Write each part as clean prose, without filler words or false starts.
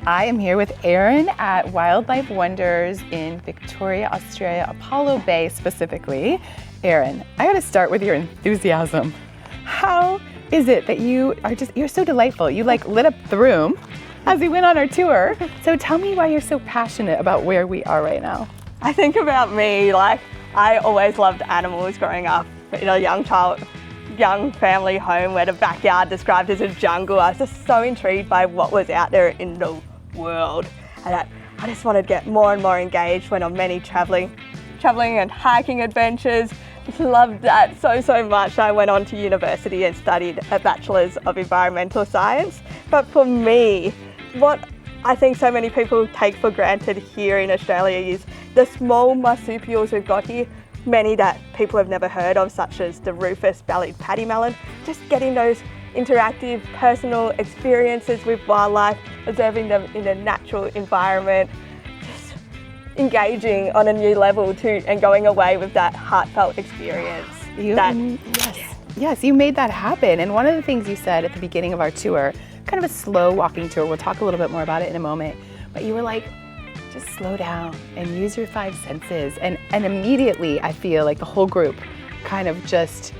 I am here with Erin at Wildlife Wonders in Victoria, Australia, Apollo Bay specifically. Erin, I gotta start with your enthusiasm. How is it that you're so delightful? You like lit up the room as we went on our tour. So tell me why you're so passionate about where we are right now. I think about me, like I always loved animals growing up in a young family home where the backyard described as a jungle. I was just so intrigued by what was out there in the world, and I just wanted to get more and more engaged. Went on many traveling and hiking adventures. Loved that so much. I went on to university and studied a Bachelor's of Environmental Science. But for me, what I think so many people take for granted here in Australia is the small marsupials we've got here, many that people have never heard of, such as the rufous-bellied pademelon. Just getting those interactive, personal experiences with wildlife, observing them in a natural environment, just engaging on a new level too, and going away with that heartfelt experience. Yes, you made that happen. And one of the things you said at the beginning of our tour, kind of a slow walking tour, we'll talk a little bit more about it in a moment, but you were like, just slow down and use your five senses. And immediately I feel like the whole group kind of just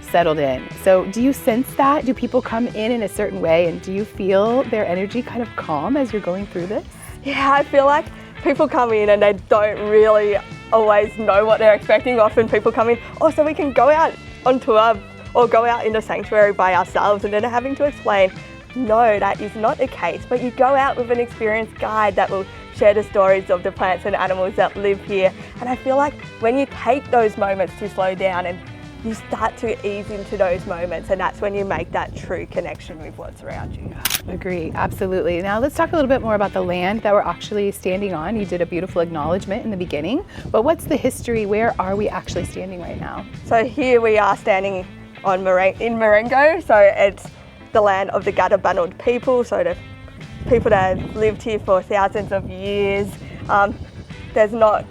settled in. So do you sense that? Do people come in a certain way, and do you feel their energy kind of calm as you're going through this? Yeah, I feel like people come in and they don't really always know what they're expecting. Often people come in, so we can go out on tour or go out in the sanctuary by ourselves, and then having to explain, no, that is not the case. But you go out with an experienced guide that will share the stories of the plants and animals that live here. And I feel like when you take those moments to slow down and you start to ease into those moments, and that's when you make that true connection with what's around you. Agree, absolutely. Now let's talk a little bit more about the land that we're actually standing on. You did a beautiful acknowledgement in the beginning, but what's the history? Where are we actually standing right now? So here we are standing on in Marengo. So it's the land of the Pademelon people, so the people that have lived here for thousands of years. There's not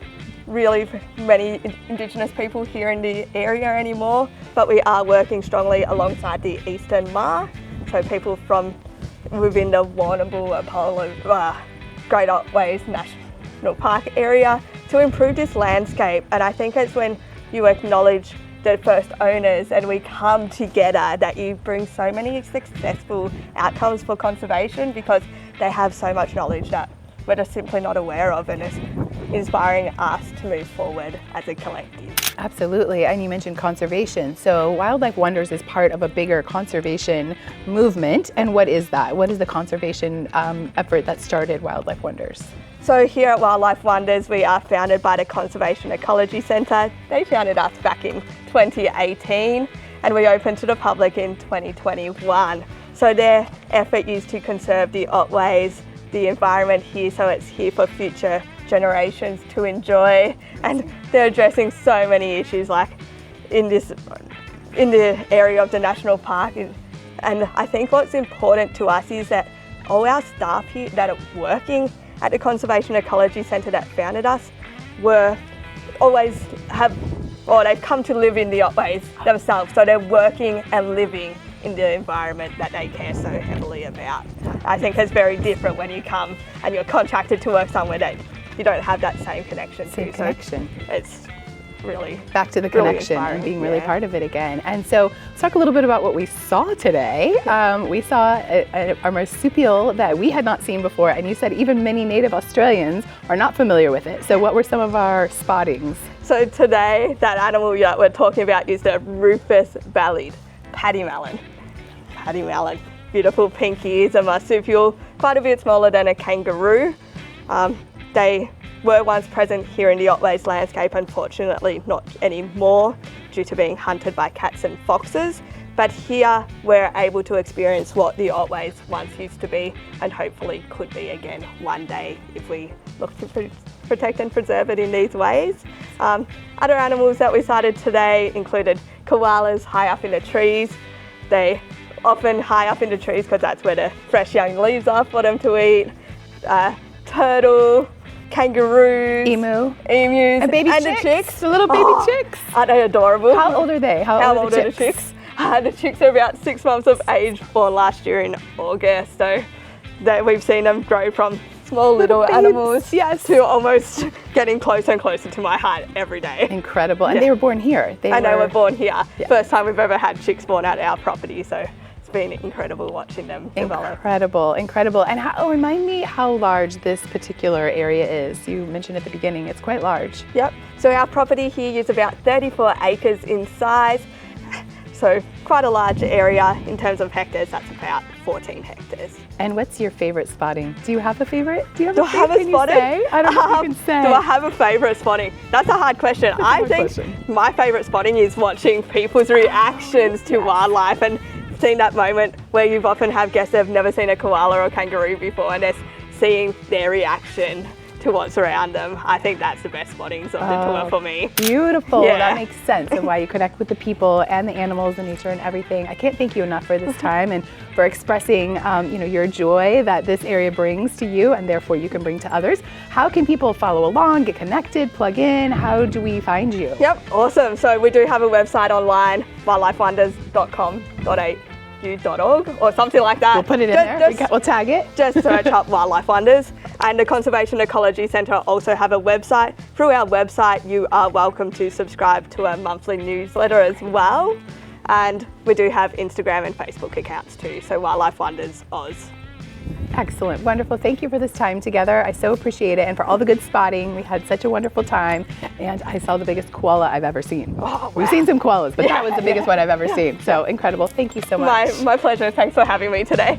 really many Indigenous people here in the area anymore, but we are working strongly alongside the Eastern Maar, so people from within the Warrnambool, Apollo, Great Otway National Park area to improve this landscape. And I think it's when you acknowledge the first owners and we come together that you bring so many successful outcomes for conservation, because they have so much knowledge that we're just simply not aware of, and it's inspiring us to move forward as a collective. Absolutely, and you mentioned conservation. So Wildlife Wonders is part of a bigger conservation movement, and what is that? What is the conservation effort that started Wildlife Wonders? So here at Wildlife Wonders, we are founded by the Conservation Ecology Centre. They founded us back in 2018, and we opened to the public in 2021. So their effort is to conserve the Otways, the environment here, so it's here for future generations to enjoy. And they're addressing so many issues, like in the area of the national park. And I think what's important to us is that all our staff here that are working at the Conservation Ecology Centre that founded us they've come to live in the Otways themselves, so they're working and living in the environment that they care so heavily about. I think it's very different when you come and you're contracted to work somewhere that you don't have that same connection to. So it's really back to the connection and being really part of it again. And so let's talk a little bit about what we saw today. We saw a marsupial that we had not seen before, and you said even many native Australians are not familiar with it. So what were some of our spottings? So today, that animal that we're talking about is the rufous-bellied Pademelon. Pademelon, beautiful pink ears, a marsupial, quite a bit smaller than a kangaroo. They were once present here in the Otways landscape, unfortunately not anymore due to being hunted by cats and foxes. But here we're able to experience what the Otways once used to be, and hopefully could be again one day if we look to protect and preserve it in these ways. Other animals that we sighted today included koalas high up in the trees. They often high up in the trees because that's where the fresh young leaves are for them to eat. Turtle, kangaroos, emus, and the chicks. The little baby chicks. Aren't they adorable? How old are they? How old are the chicks? The chicks are about 6 months of age, born last year in August. So that we've seen them grow from small little Babes, animals yes. to almost getting closer and closer to my height every day. Incredible. And they were born here. They were born here. Yeah. First time we've ever had chicks born at our property, so it's been incredible watching them develop. Incredible, incredible. And remind me how large this particular area is. You mentioned at the beginning, it's quite large. Yep, so our property here is about 34 acres in size. So quite a large area in terms of hectares, that's about 14 hectares. And what's your favorite spotting? Do you have a favorite? Do you have Do a I have a favorite? spotting? I don't know if you can say. Do I have a favourite spotting? That's a hard question. I think my favourite spotting is watching people's reactions to wildlife and seeing that moment where you've often have guests that have never seen a koala or kangaroo before and they're seeing their reaction to what's around them. I think that's the best spottings of the tour for me. Beautiful. Yeah. That makes sense, and why you connect with the people and the animals and nature and everything. I can't thank you enough for this time and for expressing your joy that this area brings to you and therefore you can bring to others. How can people follow along, get connected, plug in? How do we find you? Yep, awesome. So we do have a website online, wildlifewonders.com.au. or something like that. We'll put it in there. We'll tag it. Just search up Wildlife Wonders. And the Conservation Ecology Centre also have a website. Through our website, you are welcome to subscribe to a monthly newsletter as well. And we do have Instagram and Facebook accounts too. So Wildlife Wonders Oz. Excellent, wonderful. Thank you for this time together. I so appreciate it, and for all the good spotting. We had such a wonderful time, and I saw the biggest koala I've ever seen. Oh, wow. We've seen some koalas, but that was the biggest one I've ever seen. So incredible. Thank you so much. My pleasure. Thanks for having me today.